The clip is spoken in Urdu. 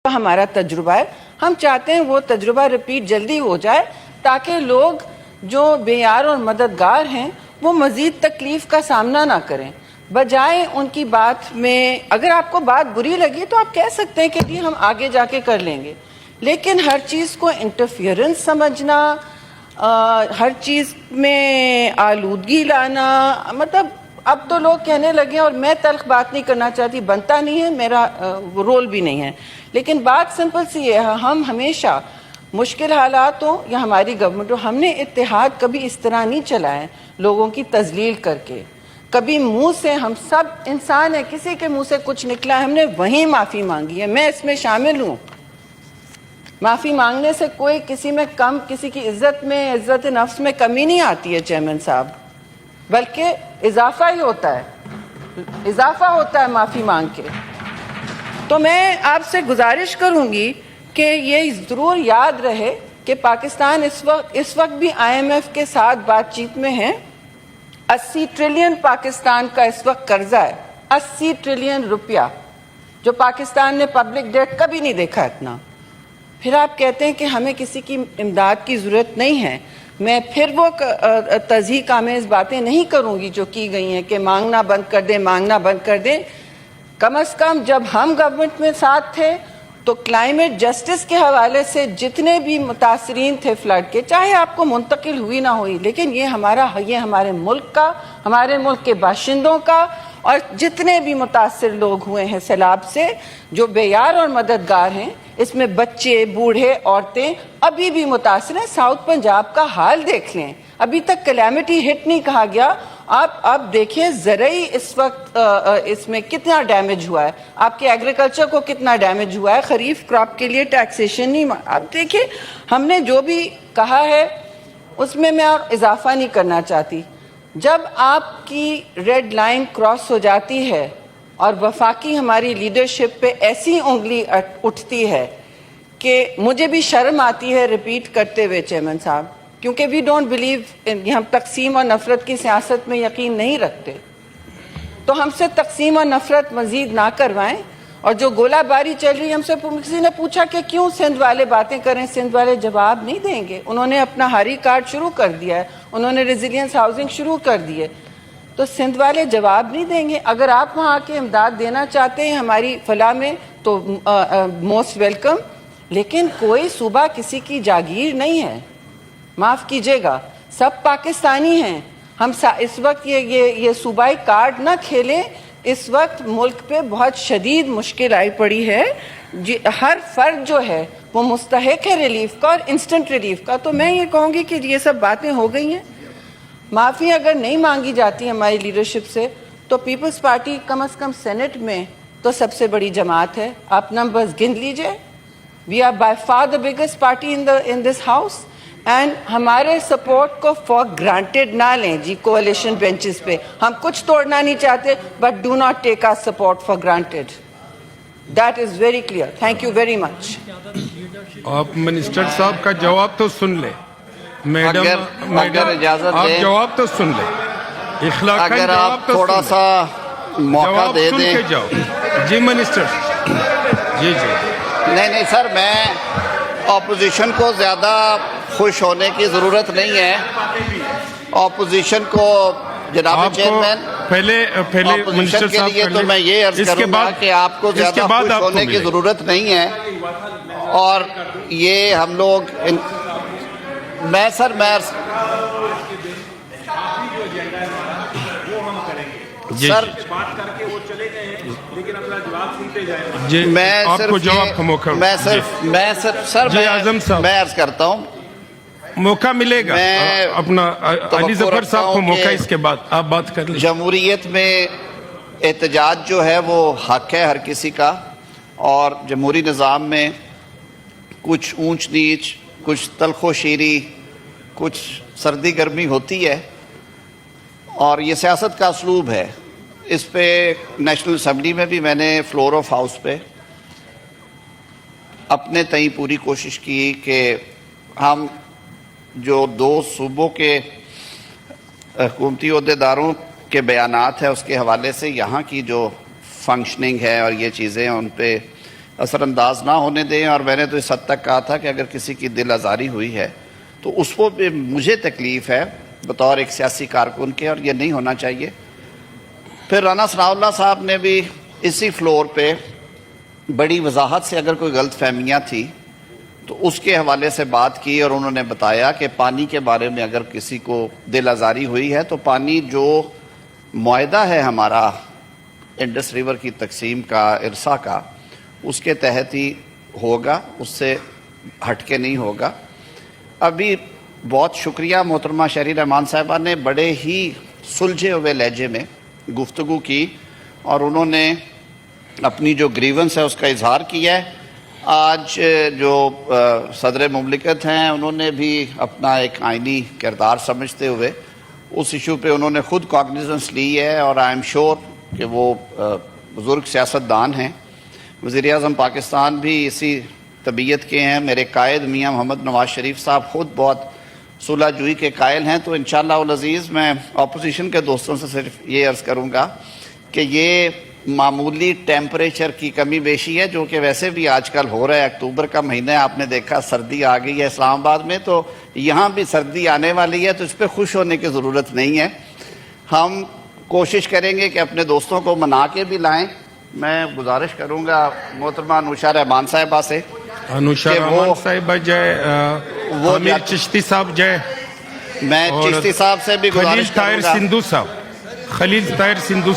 ہمارا تجربہ ہے. ہم چاہتے ہیں وہ تجربہ ریپیٹ جلدی ہو جائے تاکہ لوگ جو بے یار اور مددگار ہیں وہ مزید تکلیف کا سامنا نہ کریں. بجائے ان کی بات میں اگر آپ کو بات بری لگی تو آپ کہہ سکتے ہیں کہ جی ہم آگے جا کے کر لیں گے، لیکن ہر چیز کو انٹرفیئرنس سمجھنا، ہر چیز میں آلودگی لانا، مطلب اب تو لوگ کہنے لگے، اور میں تلخ بات نہیں کرنا چاہتی، بنتا نہیں ہے، میرا رول بھی نہیں ہے، لیکن بات سمپل سی ہے. ہم ہمیشہ مشکل حالات ہوں یا ہماری گورنمنٹ ہو، ہم نے اتحاد کبھی اس طرح نہیں چلائے لوگوں کی تذلیل کر کے. کبھی منہ سے، ہم سب انسان ہیں، کسی کے منہ سے کچھ نکلا ہے ہم نے وہیں معافی مانگی ہے. میں اس میں شامل ہوں. معافی مانگنے سے کوئی کسی میں کم، کسی کی عزت میں، عزت نفس میں کمی نہیں آتی ہے چیئرمین صاحب، بلکہ اضافہ ہی ہوتا ہے، اضافہ ہوتا ہے معافی مانگ کے. تو میں آپ سے گزارش کروں گی کہ یہ ضرور یاد رہے کہ پاکستان اس وقت بھی آئی ایم ایف کے ساتھ بات چیت میں ہے. 80 ٹریلین پاکستان کا اس وقت قرضہ ہے، 80 ٹریلین روپیہ، جو پاکستان نے پبلک ڈیٹ کبھی نہیں دیکھا اتنا. پھر آپ کہتے ہیں کہ ہمیں کسی کی امداد کی ضرورت نہیں ہے. میں پھر وہ تضحیک آمیز باتیں نہیں کروں گی جو کی گئی ہیں کہ مانگنا بند کر دیں، مانگنا بند کر دیں. کم از کم جب ہم گورنمنٹ میں ساتھ تھے تو کلائمیٹ جسٹس کے حوالے سے جتنے بھی متاثرین تھے فلڈ کے، چاہے آپ کو منتقل ہوئی نہ ہوئی، لیکن یہ ہمارے ملک کا، ہمارے ملک کے باشندوں کا، اور جتنے بھی متاثر لوگ ہوئے ہیں سیلاب سے، جو بے یار اور مددگار ہیں، اس میں بچے، بوڑھے، عورتیں ابھی بھی متاثر ہیں. ساؤتھ پنجاب کا حال دیکھ لیں، ابھی تک کلیمٹی ہٹ نہیں کہا گیا. آپ دیکھیں زرعی اس وقت اس میں کتنا ڈیمیج ہوا ہے، آپ کے ایگریکلچر کو کتنا ڈیمیج ہوا ہے. خریف کراپ کے لیے ٹیکسیشن نہیں، آپ دیکھیں ہم نے جو بھی کہا ہے اس میں اور اضافہ نہیں کرنا چاہتی. جب آپ کی ریڈ لائن کراس ہو جاتی ہے اور وفاقی ہماری لیڈرشپ پہ ایسی انگلی اٹھتی ہے کہ مجھے بھی شرم آتی ہے ریپیٹ کرتے ہوئے چیئرمین صاحب، کیونکہ وی ڈونٹ بلیو، ہم تقسیم اور نفرت کی سیاست میں یقین نہیں رکھتے. تو ہم سے تقسیم اور نفرت مزید نہ کروائیں. اور جو گولہ باری چل رہی ہے، ہم سے کسی نے پوچھا کہ کیوں سندھ والے باتیں کریں، سندھ والے جواب نہیں دیں گے. انہوں نے اپنا ہاری کارڈ شروع کر دیا ہے، انہوں نے ریزیلینس ہاؤسنگ شروع کر دی ہے، تو سندھ والے جواب نہیں دیں گے. اگر آپ وہاں آ کے امداد دینا چاہتے ہیں ہماری فلاح میں تو موسٹ ویلکم، لیکن کوئی صوبہ کسی کی جاگیر نہیں ہے. معاف کیجیے گا، سب پاکستانی ہیں. ہم اس وقت یہ صوبائی کارڈ نہ کھیلیں. اس وقت ملک پہ بہت شدید مشکل آئی پڑی ہے. ہر فرد جو ہے وہ مستحق ہے ریلیف کا، اور انسٹنٹ ریلیف کا. تو میں یہ کہوں گی کہ یہ سب باتیں ہو گئی ہیں. معافی اگر نہیں مانگی جاتی ہماری لیڈرشپ سے تو پیپلز پارٹی کم از کم سینٹ میں تو سب سے بڑی جماعت ہے. آپ نمبرز گن لیجئے. We are by far the biggest party in this house. And ہمارے سپورٹ کو فار گرانٹیڈ نہ لیں جی کوalition بینچز پہ. ہم کچھ توڑنا نہیں چاہتے، but do not take our support for granted. That is very clear. Thank you very much. آپ منسٹر صاحب کا جواب تو سن لیں. میڈم اجازت آپ دیں، جواب تو سن لیں. اخلاقی اگر جواب آپ تو تھوڑا سن سا لیں. موقع جواب دے سن دیں. کے جاؤ. جی منسٹر. جی نہیں سر، میں اپوزیشن کو زیادہ خوش ہونے کی ضرورت نہیں ہے. اپوزیشن کو جناب چیئرمین، پہلے اپوزیشن کے لیے تو میں یہ عرض کروں گا کہ آپ کو زیادہ خوش ہونے کی ضرورت نہیں ہے. اور یہ ہم لوگ میں عرض کرتا ہوں، موقع ملے گا اپنا علی ظفر صاحب کو موقع، اس کے بعد آپ بات کر لیں. جمہوریت میں احتجاج جو ہے وہ حق ہے ہر کسی کا، اور جمہوری نظام میں کچھ اونچ نیچ، کچھ تلخ و شیری، کچھ سردی گرمی ہوتی ہے، اور یہ سیاست کا اسلوب ہے. اس پہ نیشنل اسمبلی میں بھی میں نے فلور آف ہاؤس پہ اپنے تئیں پوری کوشش کی کہ ہم جو دو صوبوں کے حکومتی عہدیداروں کے بیانات ہیں اس کے حوالے سے یہاں کی جو فنکشننگ ہے اور یہ چیزیں ان پہ اثر انداز نہ ہونے دیں. اور میں نے تو اس حد تک کہا تھا کہ اگر کسی کی دل آزاری ہوئی ہے تو اس کو بھی مجھے تکلیف ہے بطور ایک سیاسی کارکن کے, اور یہ نہیں ہونا چاہیے. پھر رانا ثناء اللہ صاحب نے بھی اسی فلور پہ بڑی وضاحت سے اگر کوئی غلط فہمیاں تھی تو اس کے حوالے سے بات کی, اور انہوں نے بتایا کہ پانی کے بارے میں اگر کسی کو دل آزاری ہوئی ہے تو پانی جو معاہدہ ہے ہمارا انڈس ریور کی تقسیم کا, ارسا کا, اس کے تحت ہی ہوگا, اس سے ہٹ کے نہیں ہوگا. ابھی بہت شکریہ محترمہ شہری رحمان صاحبہ نے بڑے ہی سلجھے ہوئے لہجے میں گفتگو کی, اور انہوں نے اپنی جو گریونس ہے اس کا اظہار کیا ہے. آج جو صدر مملکت ہیں انہوں نے بھی اپنا ایک آئینی کردار سمجھتے ہوئے اس ایشو پہ انہوں نے خود کاگنیزنس لی ہے, اور آئی ایم شیور کہ وہ بزرگ سیاستدان ہیں. وزیر اعظم پاکستان بھی اسی طبیعت کے ہیں. میرے قائد میاں محمد نواز شریف صاحب خود بہت صلح جوئی کے قائل ہیں. تو انشاءاللہ العزیز میں اپوزیشن کے دوستوں سے صرف یہ عرض کروں گا کہ یہ معمولی ٹیمپریچر کی کمی بیشی ہے, جو کہ ویسے بھی آج کل ہو رہا ہے. اکتوبر کا مہینہ ہے, آپ نے دیکھا سردی آ گئی ہے اسلام آباد میں, تو یہاں بھی سردی آنے والی ہے, تو اس پہ خوش ہونے کی ضرورت نہیں ہے. ہم کوشش کریں گے کہ اپنے دوستوں کو منا کے بھی لائیں. میں گزارش کروں گا محترمہ انوشا رحمان صاحبہ سے, انوشا رحمان صاحبہ جائے, وہ عامر چشتی صاحب جائے, میں چشتی صاحب سے بھی خلیل گزارش طاہر کروں گا. سندھو صاحب, خلیل طاہر سندھو